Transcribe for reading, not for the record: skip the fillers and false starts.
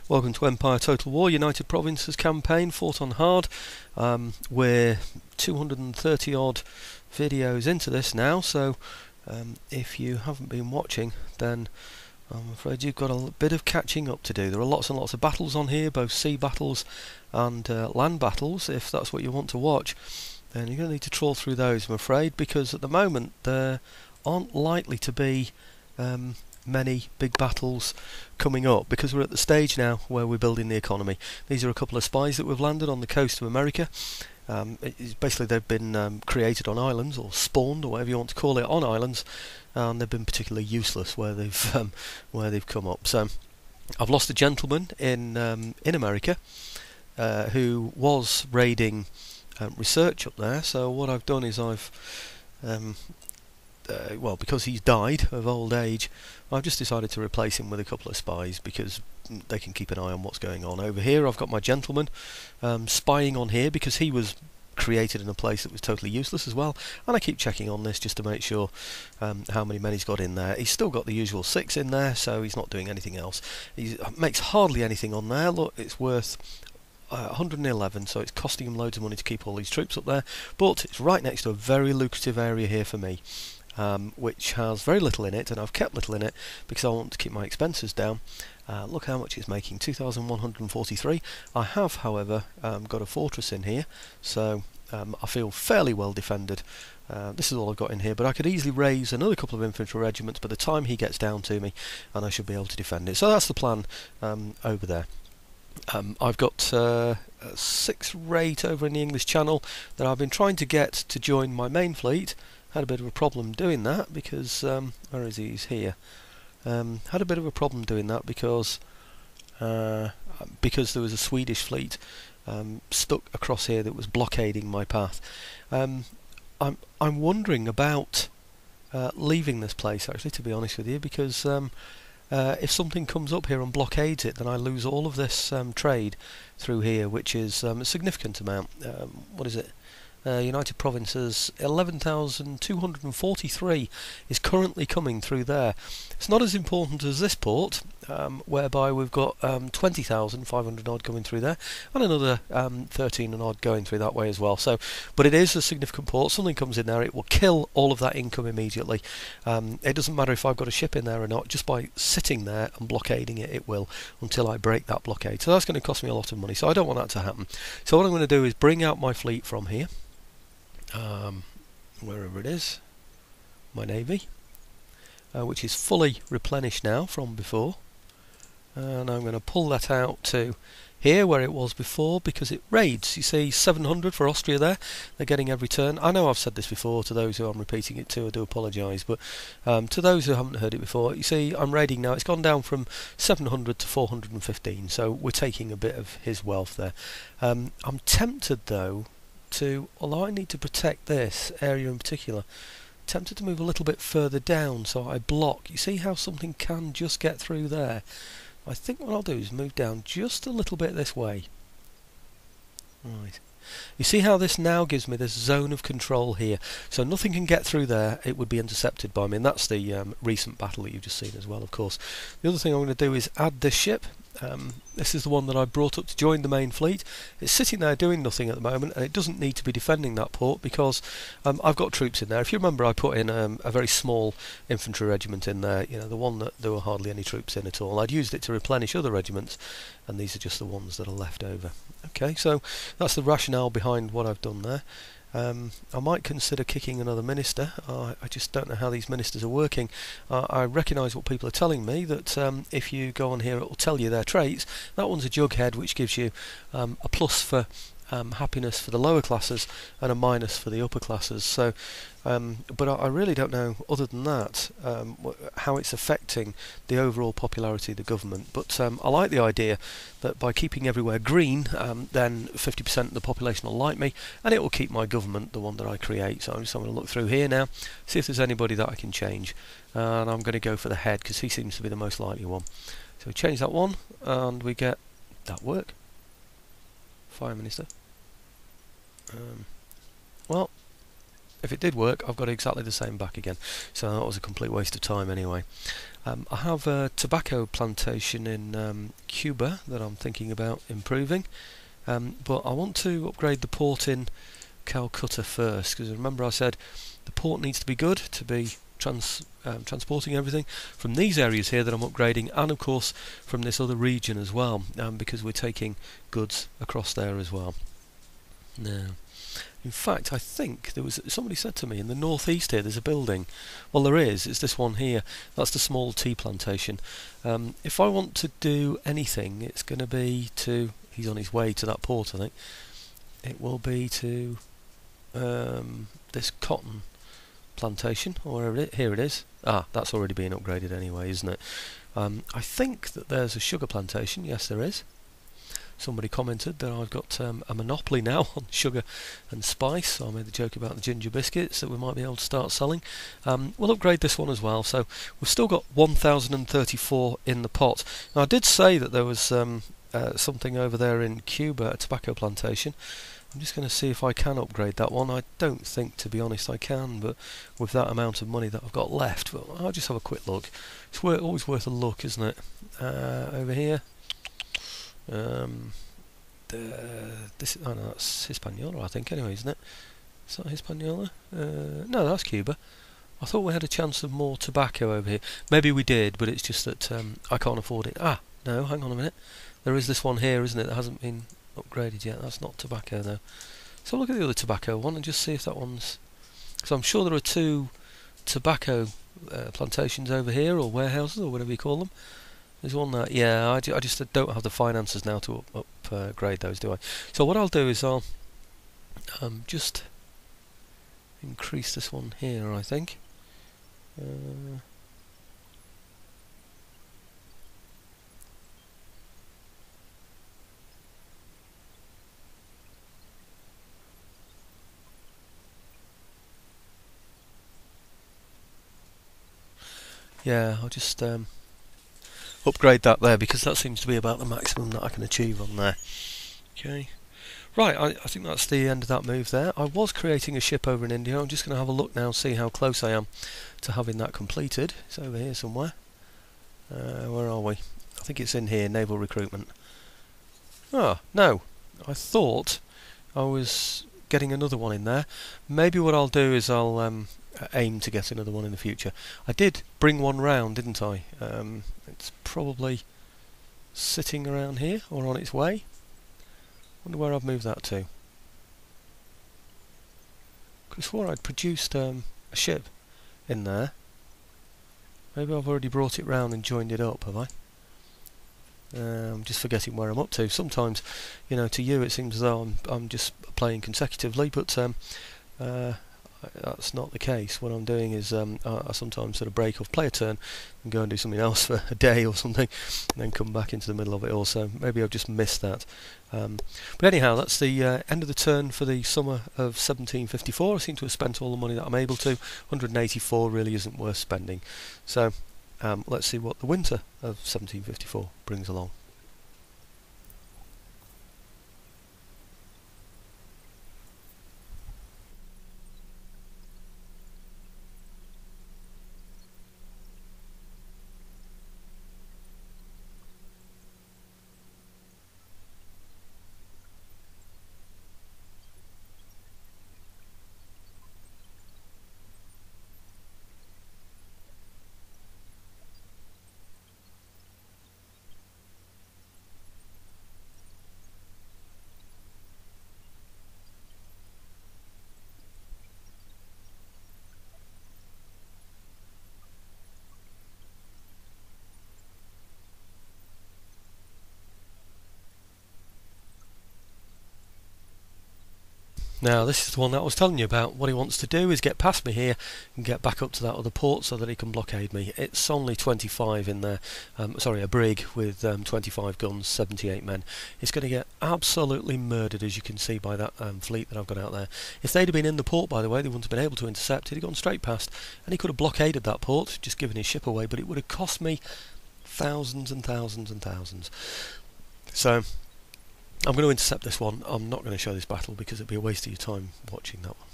Welcome to Empire Total War, United Provinces campaign, fought on hard. We're 230 odd videos into this now, so if you haven't been watching, then I'm afraid you've got a bit of catching up to do. There are lots and lots of battles on here, both sea battles and land battles. If that's what you want to watch, then you're going to need to trawl through those, I'm afraid, because at the moment there aren't likely to be many big battles coming up, because we're at the stage now where we're building the economy. These are a couple of spies that we've landed on the coast of America. Basically they've been created on islands, or spawned, or whatever you want to call it, on islands, and they've been particularly useless where they've come up. So I've lost a gentleman in America who was raiding research up there. So what I've done is I've well, because he's died of old age, I've just decided to replace him with a couple of spies, because they can keep an eye on what's going on. Over here I've got my gentleman spying on here, because he was created in a place that was totally useless as well, and I keep checking on this just to make sure how many men he's got in there. He's still got the usual 6 in there, so he's not doing anything else. He makes hardly anything on there. Look, it's worth 111, so it's costing him loads of money to keep all these troops up there, but it's right next to a very lucrative area here for me, which has very little in it, and I've kept little in it because I want to keep my expenses down. Look how much it's making, 2,143. I have, however, got a fortress in here, so I feel fairly well defended. This is all I've got in here, but I could easily raise another couple of infantry regiments by the time he gets down to me, and I should be able to defend it. So that's the plan over there. I've got 6 rate over in the English Channel that I've been trying to get to join my main fleet. Had a bit of a problem doing that because where is he? He's here. Had a bit of a problem doing that because there was a Swedish fleet stuck across here that was blockading my path. I'm wondering about leaving this place, actually, to be honest with you, because if something comes up here and blockades it, then I lose all of this trade through here, which is a significant amount. What is it? United Provinces, 11,243 is currently coming through there. It's not as important as this port, whereby we've got 20,500 odd coming through there, and another 13 and odd going through that way as well. So, but it is a significant port. Something comes in there, it will kill all of that income immediately. It doesn't matter if I've got a ship in there or not. Just by sitting there and blockading it, it will, until I break that blockade. So that's going to cost me a lot of money. So I don't want that to happen. So what I'm going to do is bring out my fleet from here. Wherever it is, my navy, which is fully replenished now from before, and I'm going to pull that out to here where it was before, because it raids. You see 700 for Austria there, they're getting every turn. I know I've said this before. To those who I'm repeating it to, I do apologise, but to those who haven't heard it before, you see I'm raiding now. It's gone down from 700 to 415, so we're taking a bit of his wealth there. I'm tempted though although I need to protect this area in particular, tempted to move a little bit further down so I block. You see how something can just get through there? I think what I'll do is move down just a little bit this way. Right. You see how this now gives me this zone of control here, so nothing can get through there. It would be intercepted by me, and that's the recent battle that you've just seen as well, of course. The other thing I'm going to do is add this ship. This is the one that I brought up to join the main fleet. It's sitting there doing nothing at the moment, and it doesn't need to be defending that port because I've got troops in there. If you remember, I put in a very small infantry regiment in there, you know, the one that there were hardly any troops in at all. I'd used it to replenish other regiments, and these are just the ones that are left over. Okay, so that's the rationale behind what I've done there. I might consider kicking another minister. I just don't know how these ministers are working. I recognise what people are telling me, that if you go on here it will tell you their traits. That one's a jughead, which gives you a plus for happiness for the lower classes and a minus for the upper classes. So, but I really don't know, other than that, how it's affecting the overall popularity of the government. But I like the idea that by keeping everywhere green, then 50% of the population will like me, and it will keep my government, the one that I create. So I'm just going to look through here now, see if there's anybody that I can change, and I'm going to go for the head because he seems to be the most likely one. So we change that one, and we get that work. Fire Minister. Well, if it did work, I've got exactly the same back again. So that was a complete waste of time anyway. I have a tobacco plantation in Cuba that I'm thinking about improving, but I want to upgrade the port in Calcutta first, because remember I said the port needs to be good to be transporting everything from these areas here that I'm upgrading, and of course from this other region as well, because we're taking goods across there as well. Now, in fact, I think there was somebody said to me in the northeast here there's a building. Well, there is. It's this one here. That's the small tea plantation. If I want to do anything, it's going to be to. He's on his way to that port, I think. It will be to this cotton plantation, or wherever it is. Here it is. Ah, that's already been upgraded anyway, isn't it? I think that there's a sugar plantation. Yes, there is. Somebody commented that I've got a monopoly now on sugar and spice, so I made the joke about the ginger biscuits that we might be able to start selling. We'll upgrade this one as well, so we've still got 1034 in the pot. Now, I did say that there was something over there in Cuba, a tobacco plantation. I'm just going to see if I can upgrade that one. I don't think, to be honest, I can, but with that amount of money that I've got left, well, I'll just have a quick look. It's always worth a look, isn't it? Over here. This oh no, that's Hispaniola, I think, anyway, isn't it? Is that Hispaniola? No, that's Cuba. I thought we had a chance of more tobacco over here. Maybe we did, but it's just that I can't afford it. Ah, no, hang on a minute. There is this one here, isn't it, that hasn't been upgraded yet. That's not tobacco, though. So look at the other tobacco one and just see if that one's... Because I'm sure there are two tobacco plantations over here, or warehouses, or whatever you call them. There's one that, yeah, I just don't have the finances now to upgrade those, do I? So what I'll do is I'll just increase this one here, I think. Yeah, I'll just upgrade that there, because that seems to be about the maximum that I can achieve on there. Okay, right, I think that's the end of that move there. I was creating a ship over in India. I'm just going to have a look now and see how close I am to having that completed. It's over here somewhere. Where are we? I think it's in here, naval recruitment. Ah, no, I thought I was getting another one in there. Maybe what I'll do is I'll aim to get another one in the future. I did bring one round, didn't I? It's probably sitting around here or on its way. Wonder where I've moved that to. Could have swore I'd produced a ship in there. Maybe I've already brought it round and joined it up, have I? I'm just forgetting where I'm up to. Sometimes, you know, to you it seems as though I'm just playing consecutively, but that's not the case. What I'm doing is I sometimes sort of break off, play a turn, and go and do something else for a day or something, and then come back into the middle of it all. So maybe I've just missed that. But anyhow, that's the end of the turn for the summer of 1754. I seem to have spent all the money that I'm able to. 184 really isn't worth spending. So let's see what the winter of 1754 brings along. Now this is the one that I was telling you about. What he wants to do is get past me here and get back up to that other port so that he can blockade me. It's only 25 in there, sorry, a brig with 25 guns, 78 men. It's going to get absolutely murdered, as you can see by that fleet that I've got out there. If they'd have been in the port, by the way, they wouldn't have been able to intercept. He'd have gone straight past, and he could have blockaded that port, just given his ship away, but it would have cost me thousands and thousands and thousands. So I'm going to intercept this one. I'm not going to show this battle because it'd be a waste of your time watching that one.